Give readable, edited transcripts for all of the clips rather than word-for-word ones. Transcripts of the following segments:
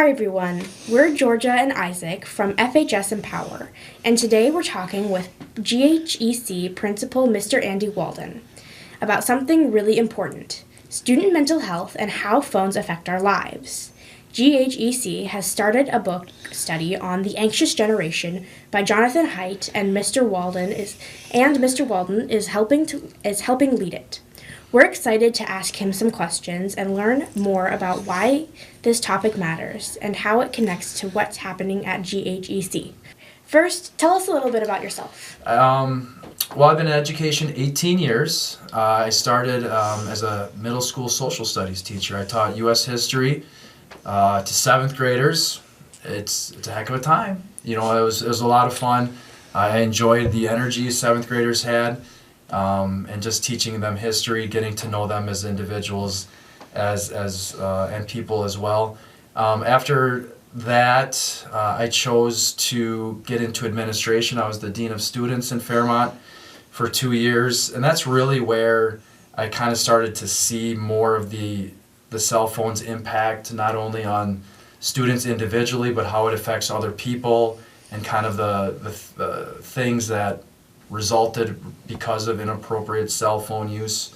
Hi everyone, we're Georgia and Isaac from FHS Empower, and today we're talking with GHEC Principal Mr. Andy Walden about something really important, student mental health and how phones affect our lives. GHEC has started a book study on the anxious generation by Jonathan Haidt, and Mr. Walden is helping lead it. We're excited to ask him some questions and learn more about why this topic matters and how it connects to what's happening at GHEC. First, tell us a little bit about yourself. Well, I've been in education 18 years. I started as a middle school social studies teacher. I taught U.S. history to 7th graders. It's a heck of a time. You know, it was a lot of fun. I enjoyed the energy 7th graders had. And just teaching them history, getting to know them as individuals, and people as well. After that, I chose to get into administration. I was the dean of students in Fairmont for 2 years, and that's really where I kind of started to see more of the cell phone's impact, not only on students individually, but how it affects other people and kind of the things that resulted because of inappropriate cell phone use.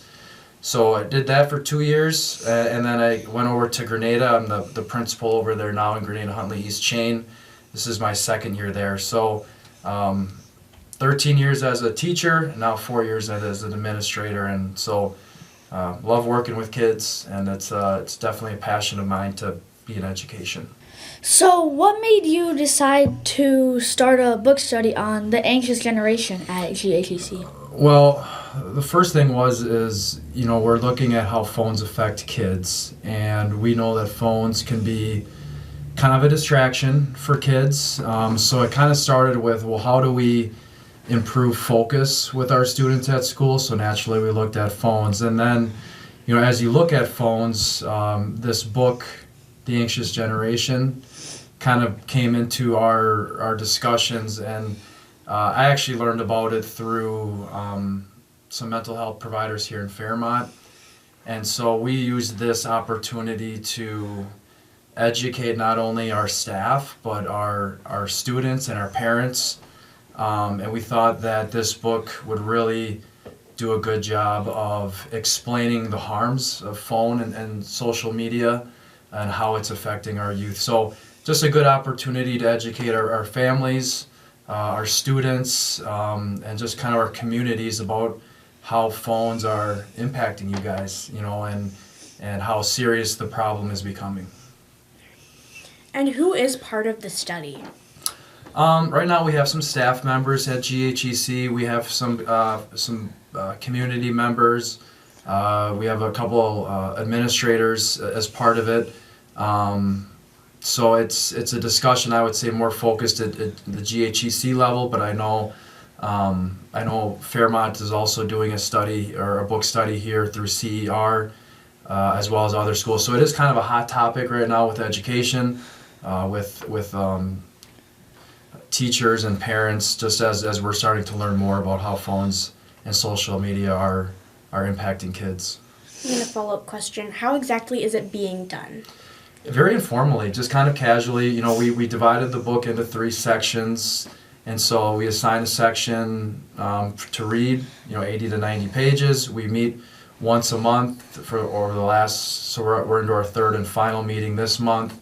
So I did that for 2 years, and then I went over to Grenada. I'm the principal over there now in Grenada Huntley East Chain. This is my 2nd year there. So 13 years as a teacher, and now 4 years as an administrator, and so love working with kids, and it's definitely a passion of mine to be in education. So what made you decide to start a book study on the anxious generation at GHEC? Well, the first thing is we're looking at how phones affect kids, and we know that phones can be kind of a distraction for kids. So it kind of started with, well, how do we improve focus with our students at school? So naturally we looked at phones, and then as you look at phones, this book, The Anxious Generation, kind of came into our discussions, and I actually learned about it through some mental health providers here in Fairmont, and so we used this opportunity to educate not only our staff but our students and our parents, and we thought that this book would really do a good job of explaining the harms of phone and social media and how it's affecting our youth. So just a good opportunity to educate our families, our students, and just kind of our communities about how phones are impacting you guys, and how serious the problem is becoming. And who is part of the study? Right now we have some staff members at GHEC. We have some community members. We have a couple administrators as part of it. So it's a discussion, I would say, more focused at the GHEC level, but I know Fairmont is also doing a study or a book study here through CER, as well as other schools. So it is kind of a hot topic right now with education, with teachers and parents, just as we're starting to learn more about how phones and social media are impacting kids. And a follow-up question, how exactly is it being done? Very informally, just kind of casually. We divided the book into 3 sections, and so we assign a section to read, 80 to 90 pages. We meet once a month so we're into our 3rd and final meeting this month,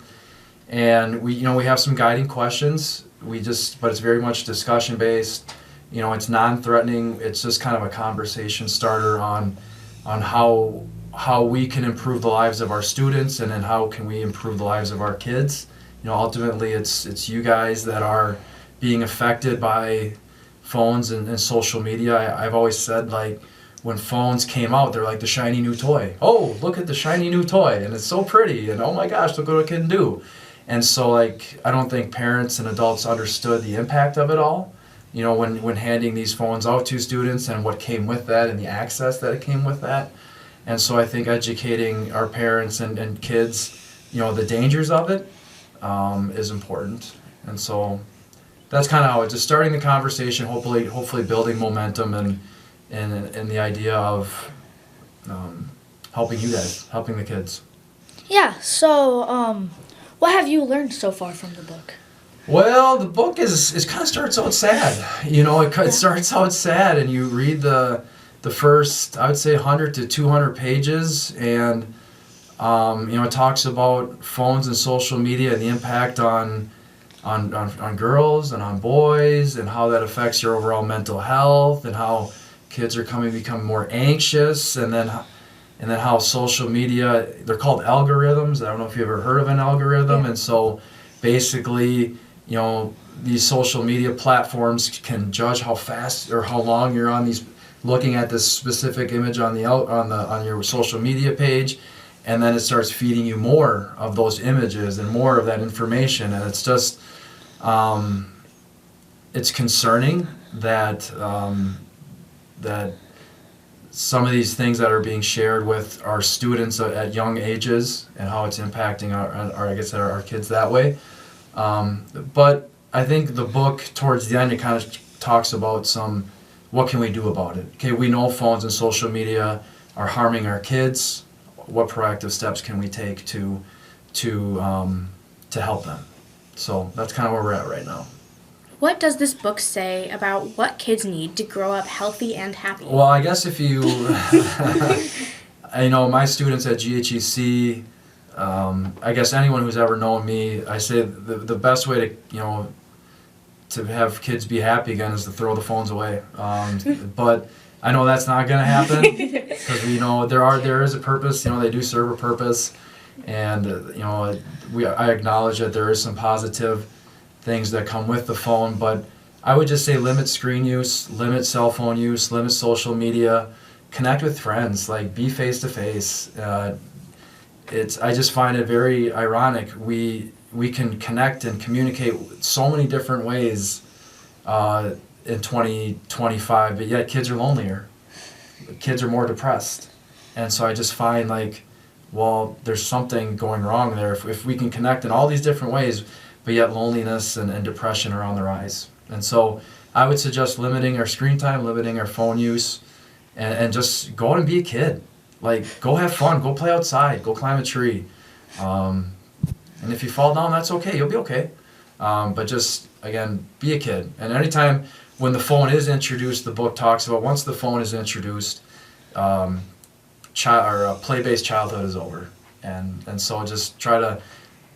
and we have some guiding questions. But it's very much discussion based. It's non-threatening. It's just kind of a conversation starter on how we can improve the lives of our students, and then how can we improve the lives of our kids. Ultimately it's you guys that are being affected by phones and social media. I've always said, like, when phones came out, they're like the shiny new toy. Oh, look at the shiny new toy, and it's so pretty, and oh my gosh, look what it can do. And so, I don't think parents and adults understood the impact of it all, when handing these phones out to students, and what came with that, and the access that it came with that. And so I think educating our parents and kids, the dangers of it, is important. And so that's kind of how it's just starting the conversation, hopefully building momentum and the idea of helping you guys, helping the kids. Yeah, so What have you learned so far from the book? Well, the book is kind of starts out sad. It starts out sad, and you read the first, I would say, 100 to 200 pages, and it talks about phones and social media and the impact on girls and on boys, and how that affects your overall mental health, and how kids are become more anxious, and then how social media, they're called algorithms. I don't know if you've ever heard of an algorithm. And so basically, these social media platforms can judge how fast or how long you're on these, looking at this specific image on your social media page, and then it starts feeding you more of those images and more of that information, and it's just it's concerning that that some of these things that are being shared with our students at young ages, and how it's impacting our kids that way. But I think the book, towards the end, it kind of talks about what can we do about it? Okay, we know phones and social media are harming our kids. What proactive steps can we take to help them? So that's kind of where we're at right now. What does this book say about what kids need to grow up healthy and happy? Well, I guess if you, my students at GHEC, I guess anyone who's ever known me, I say the best way to have kids be happy again is to throw the phones away. But I know that's not going to happen, because we know there is a purpose. They do serve a purpose, and I acknowledge that there is some positive things that come with the phone, but I would just say limit screen use, limit cell phone use, limit social media, connect with friends, be face to face. I just find it very ironic. We can connect and communicate so many different ways in 2025, but yet kids are lonelier. Kids are more depressed. And so I just find there's something going wrong there. If we can connect in all these different ways, but yet loneliness and depression are on the rise. And so I would suggest limiting our screen time, limiting our phone use, and just go out and be a kid. Go have fun, go play outside, go climb a tree. And if you fall down, that's okay, you'll be okay. But just, again, be a kid. And anytime when the phone is introduced, the book talks about once the phone is introduced, play-based childhood is over. And so just try to,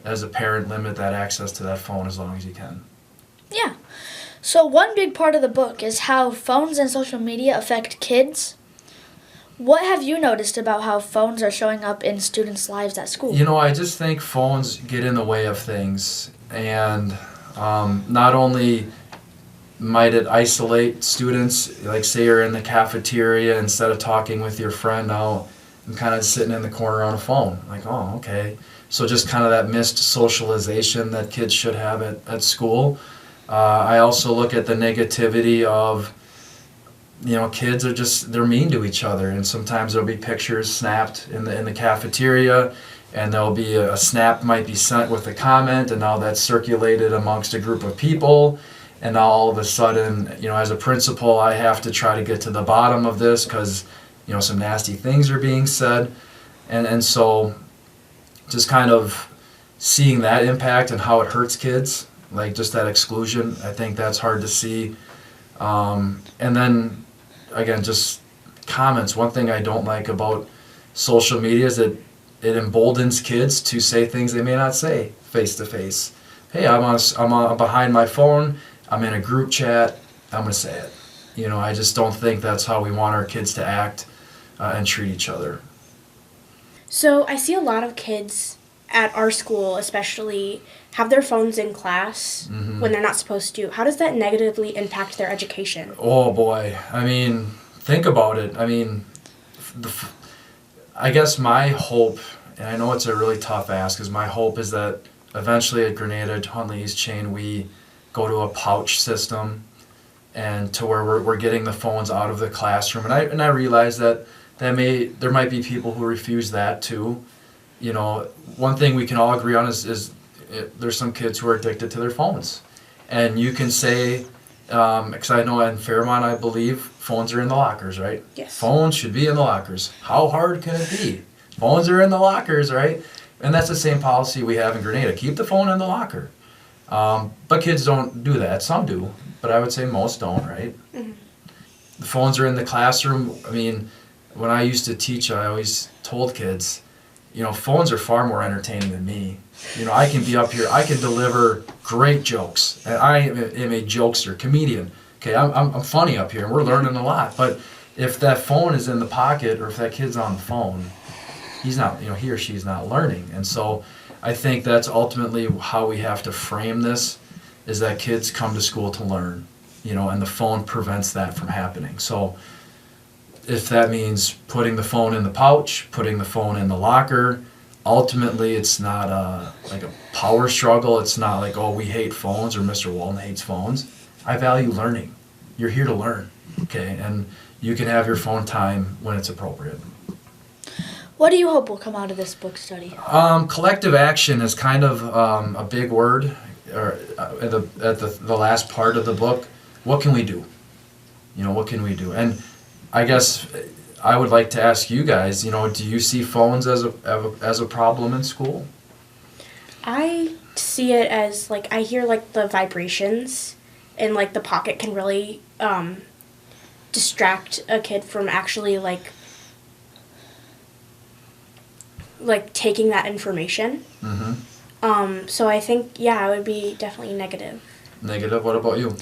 as a parent, limit that access to that phone as long as you can. Yeah. So one big part of the book is how phones and social media affect kids. What have you noticed about how phones are showing up in students' lives at school? I just think phones get in the way of things, and not only might it isolate students, say you're in the cafeteria, instead of talking with your friend, now I'm kind of sitting in the corner on a phone. Oh, okay. So just kind of that missed socialization that kids should have at school. I also look at the negativity of, kids are they're mean to each other, and sometimes there'll be pictures snapped in the cafeteria, and there'll be a snap might be sent with a comment, and now that's circulated amongst a group of people, and now all of a sudden, as a principal, I have to try to get to the bottom of this because, some nasty things are being said, and so just kind of seeing that impact and how it hurts kids, just that exclusion, I think that's hard to see. And then, again, just comments. One thing I don't like about social media is that it emboldens kids to say things they may not say face to face. Hey, I'm behind my phone, I'm in a group chat, I'm going to say it. I just don't think that's how we want our kids to act and treat each other. So I see a lot of kids at our school especially have their phones in class when they're not supposed to. How does that negatively impact their education? Oh boy, think about it. I guess my hope, and I know it's a really tough ask, is my hope is that eventually at Grenada, Huntley East Chain, we go to a pouch system, and to where we're getting the phones out of the classroom. And I realize that there might be people who refuse that too. One thing we can all agree on is there's some kids who are addicted to their phones. And you can say, because I know in Fairmont, I believe, phones are in the lockers, right? Yes. Phones should be in the lockers. How hard can it be? Phones are in the lockers, right? And that's the same policy we have in Grenada. Keep the phone in the locker. But kids don't do that. Some do, but I would say most don't, right? Mm-hmm. The phones are in the classroom. I mean, when I used to teach, I always told kids, phones are far more entertaining than me. I can be up here, I can deliver great jokes, and I am a jokester, comedian. Okay, I'm funny up here, and we're learning a lot. But if that phone is in the pocket, or if that kid's on the phone, he's not, he or she's not learning. And so I think that's ultimately how we have to frame this, is that kids come to school to learn, and the phone prevents that from happening. So if that means putting the phone in the pouch, putting the phone in the locker, ultimately it's not like a power struggle. It's not like, oh, we hate phones or Mr. Walden hates phones. I value learning. You're here to learn, okay? And you can have your phone time when it's appropriate. What do you hope will come out of this book study? Collective action is kind of a big word at the last part of the book. What can we do? What can we do? And I guess I would like to ask you guys, do you see phones as a problem in school? I see it as, I hear, the vibrations, and, the pocket can really distract a kid from actually, taking that information. Mm-hmm. So I think, it would be definitely negative. Negative? What about you?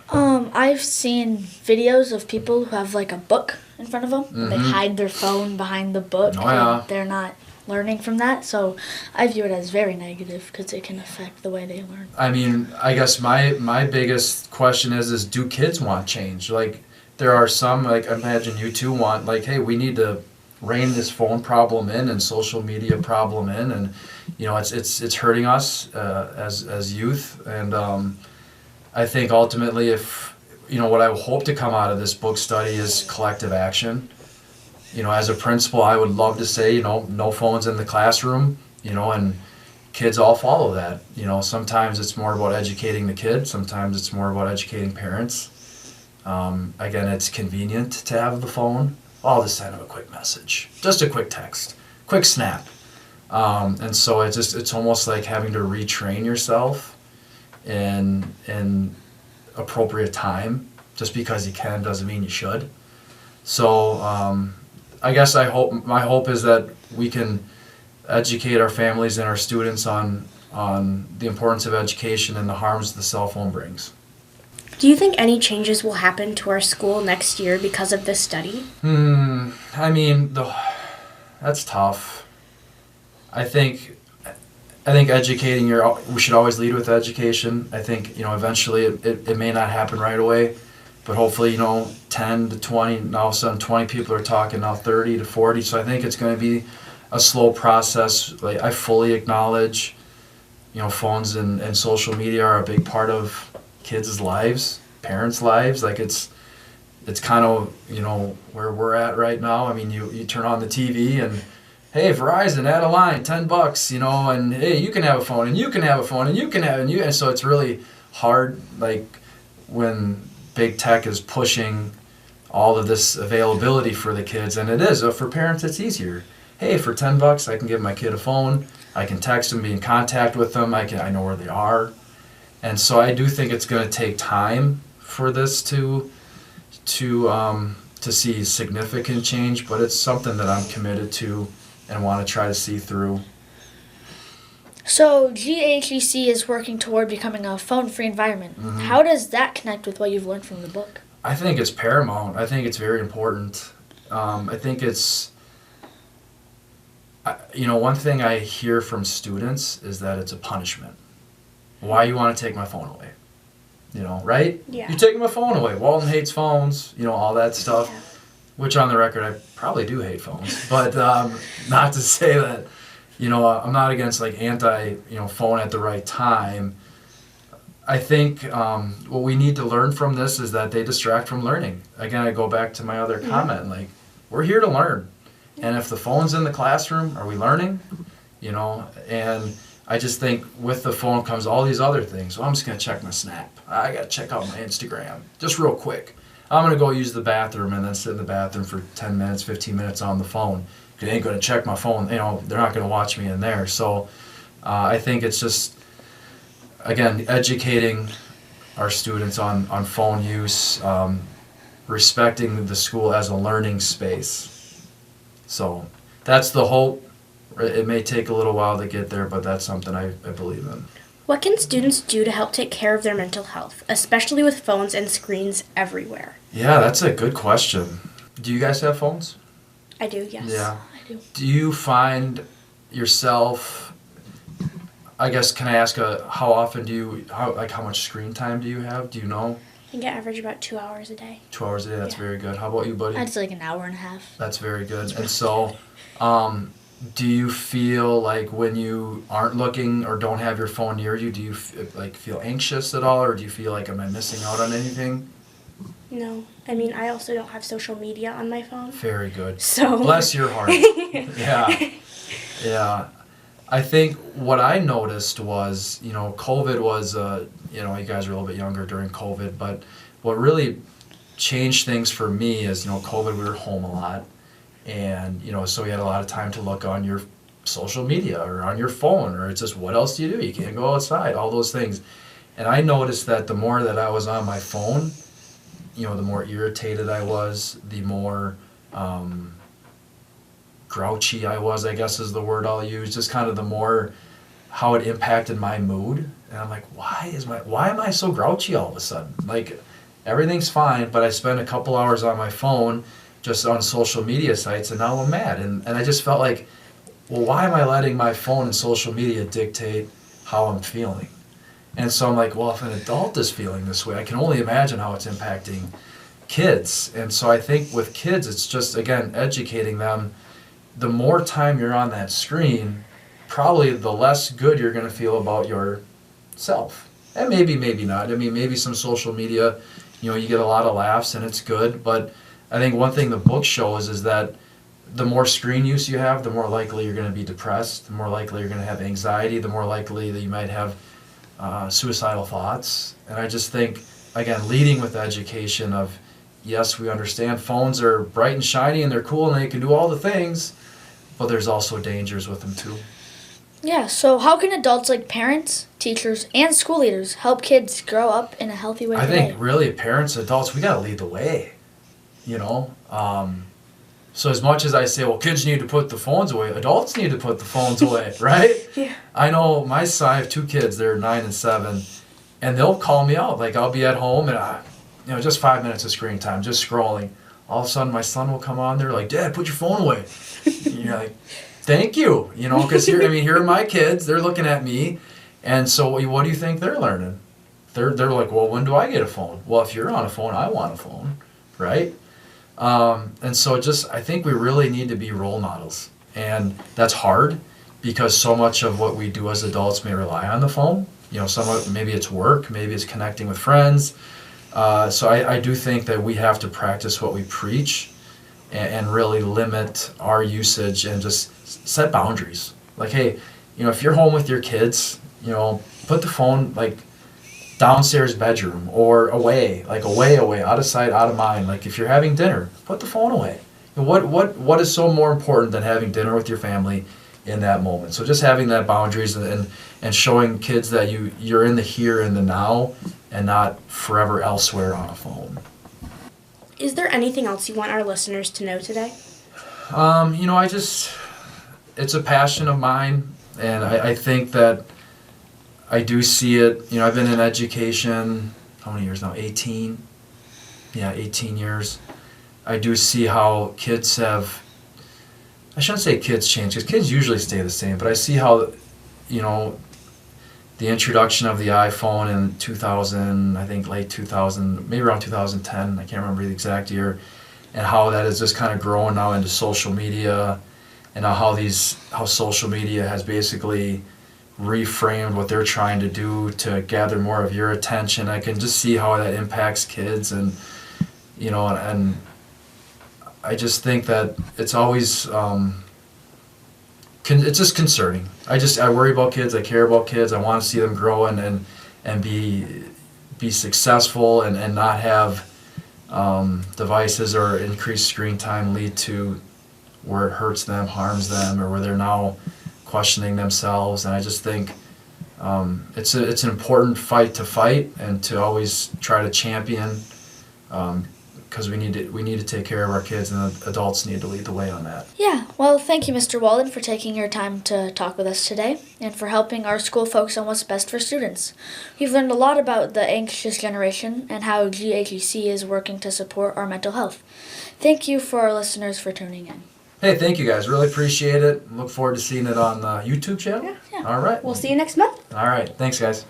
I've seen videos of people who have, a book in front of them. Mm-hmm. They hide their phone behind the book. Oh, yeah. And they're not learning from that. So I view it as very negative because it can affect the way they learn. I mean, I guess my biggest question is do kids want change? There are some, imagine you two want, hey, we need to rein this phone problem in and social media problem in. And, it's hurting us as youth. And I think ultimately what I hope to come out of this book study is collective action. As a principal, I would love to say, no phones in the classroom, and kids all follow that. Sometimes it's more about educating the kid. Sometimes it's more about educating parents. Again, it's convenient to have the phone. I'll just send them a quick message, just a quick text, quick snap. And so it's almost like having to retrain yourself in appropriate time. Just because you can doesn't mean you should. So I guess my hope is that we can educate our families and our students on the importance of education and the harms the cell phone brings. Do you think any changes will happen to our school next year because of this study? I mean, that's tough. I think educating we should always lead with education. I think, eventually it may not happen right away, but hopefully, 10 to 20, now all of a sudden 20 people are talking, now 30 to 40. So I think it's going to be a slow process. I fully acknowledge, phones and social media are a big part of kids' lives, parents' lives. It's kind of, where we're at right now. I mean, you turn on the TV and, hey, Verizon, add a line, $10, and hey, you can have a phone, and you can have a phone, and you can have, and so it's really hard, when big tech is pushing all of this availability for the kids, and it is. For parents, it's easier. Hey, for $10, I can give my kid a phone, I can text them, be in contact with them, I know where they are, and so I do think it's going to take time for this to see significant change, but it's something that I'm committed to and want to try to see through. So GHEC is working toward becoming a phone-free environment. Mm-hmm. How does that connect with what you've learned from the book? I think it's paramount. I think it's very important. I think it's, one thing I hear from students is that it's a punishment. Why you want to take my phone away? Right? Yeah. You're taking my phone away. Walden hates phones, all that stuff. Yeah. Which on the record, I probably do hate phones. But not to say that, I'm not against anti, phone at the right time. I think what we need to learn from this is that they distract from learning. Again, I go back to my other comment, we're here to learn. And if the phone's in the classroom, are we learning? And I just think with the phone comes all these other things. So I'm just going to check my Snap. I got to check out my Instagram, just real quick. I'm going to go use the bathroom and then sit in the bathroom for 10 minutes, 15 minutes on the phone. they ain't going to check my phone, they're not going to watch me in there. So I think it's just, again, educating our students on phone use, respecting the school as a learning space. So that's the hope. It may take a little while to get there, but that's something I believe in. What can students do to help take care of their mental health, especially with phones and screens everywhere? Yeah, that's a good question. Do you guys have phones? I do, yes. Yeah. I do. Do you find yourself, I guess, can I ask how often how much screen time do you have? Do you know? I think I average about 2 hours a day. 2 hours a day, that's Yeah. very good. How about you, buddy? I'd say like an hour and a half. That's very good. And so, do you feel like when you aren't looking or don't have your phone near you, do you feel anxious at all, or do you feel like, am I missing out on anything? No. I mean, I also don't have social media on my phone. Very good. So. Bless your heart. Yeah. Yeah. I think what I noticed was, COVID was, you guys were a little bit younger during COVID, but what really changed things for me is, COVID, we were home a lot. And, so you had a lot of time to look on your social media or on your phone, or it's just, what else do? You can't go outside, all those things. And I noticed that the more that I was on my phone, the more irritated I was, the more grouchy I was, I guess is the word I'll use, just kind of the more how it impacted my mood. And I'm like, why am I so grouchy all of a sudden? Like, everything's fine, but I spend a couple hours on my phone just on social media sites, and now I'm mad. And I just felt like, well, why am I letting my phone and social media dictate how I'm feeling? And so I'm like, well, if an adult is feeling this way, I can only imagine how it's impacting kids. And so I think with kids, it's just, again, educating them. The more time you're on that screen, probably the less good you're going to feel about yourself. And maybe not. I mean, maybe some social media, you get a lot of laughs and it's good. But I think one thing the book shows is that the more screen use you have, the more likely you're going to be depressed, the more likely you're going to have anxiety, the more likely that you might have suicidal thoughts. And I just think, again, leading with education of, yes, we understand phones are bright and shiny and they're cool and they can do all the things, but there's also dangers with them too. Yeah, so how can adults like parents, teachers, and school leaders help kids grow up in a healthy way I today? think really parents, adults, we got to lead the way, So as much as I say, well, kids need to put the phones away, adults need to put the phones away, right? Yeah. I know my son, I have 2 kids, they're 9 and 7, and they'll call me out. Like, I'll be at home and, just 5 minutes of screen time, just scrolling. All of a sudden, my son will come on there like, Dad, put your phone away. And you're like, thank you, because here are my kids, they're looking at me. And so what do you think they're learning? They're like, well, when do I get a phone? Well, if you're on a phone, I want a phone, right? And so I think we really need to be role models. And that's hard because so much of what we do as adults may rely on the phone. Maybe it's work, maybe it's connecting with friends. So I do think that we have to practice what we preach and really limit our usage and just set boundaries. Like, hey, if you're home with your kids, put the phone like downstairs bedroom or away, out of sight, out of mind. Like, if you're having dinner, put the phone away. What is so more important than having dinner with your family in that moment? So just having that boundaries and showing kids that you're in the here and the now and not forever elsewhere on a phone. Is there anything else you want our listeners to know today? It's a passion of mine, and I think that I do see it. I've been in education, how many years now? 18? Yeah, 18 years. I do see how kids I shouldn't say kids change, because kids usually stay the same, but I see how, the introduction of the iPhone in 2000, I think late 2000, maybe around 2010, I can't remember the exact year, and how that has just kind of grown now into social media, and now how social media has basically reframed what they're trying to do to gather more of your attention. I can just see how that impacts kids, and and I just think that it's always it's just concerning. I worry about kids. I care about kids. I want to see them grow and be successful and not have devices or increased screen time lead to where it hurts them, harms them, or where they're now questioning themselves. And I just think it's an important fight to fight and to always try to champion, because we need to take care of our kids, and the adults need to lead the way on that. Yeah, well, thank you, Mr. Walden, for taking your time to talk with us today and for helping our school focus on what's best for students. We've learned a lot about the anxious generation and how GHEC is working to support our mental health. Thank you for our listeners for tuning in. Hey, thank you guys. Really appreciate it. Look forward to seeing it on the YouTube channel. Yeah. All right. We'll see you next month. All right. Thanks, guys.